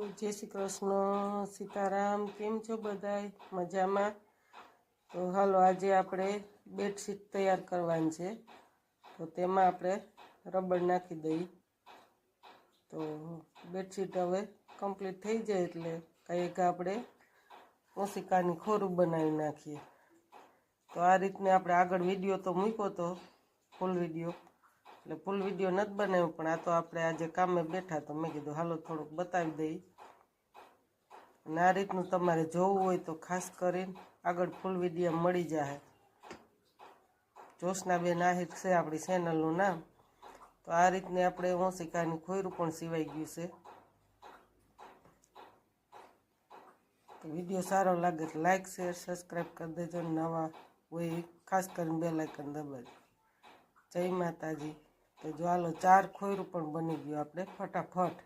જય શ્રી કૃષ્ણ, સીતારામ। કેમ છો બધાય? મજામાં? તો હાલો, આજે આપણે બેડશીટ તૈયાર કરવાની છે, તો તેમાં આપણે રબર નાખી દઈએ। તો બેડશીટ હવે કમ્પ્લીટ થઈ જાય એટલે કંઈક આપણે ઓશિકાની ખોરું બનાવી નાખીએ। તો આ રીતને આપણે આગળ વિડીયો તો મૂક્યો તો, ફૂલ વિડીયો, એટલે ફૂલ વિડીયો નથી બનાવ્યો, પણ આ તો આપણે આજે કામે બેઠા તો મેં કીધું હાલો થોડુંક બતાવી દઈએ। અને આ રીતનું તમારે જોવું હોય તો ખાસ કરીને આગળ ફૂલ વિડીયો મળી જાય। જોશનાબેન આહિર છે આપણી ચેનલનું નામ। તો આ રીતને આપણે ઓશિકાની ખોયરું પણ સિવાઈ ગયું છે। તો વિડીયો સારો લાગે તો લાઈક શેર સબસ્ક્રાઈબ કરી દેજો, નવા હોય ખાસ કરીને બેલ આઇકન દબાવજો। જય માતાજી। તો જો હાલો 4 ખોયરું પણ બની ગયું આપણે ફટાફટ।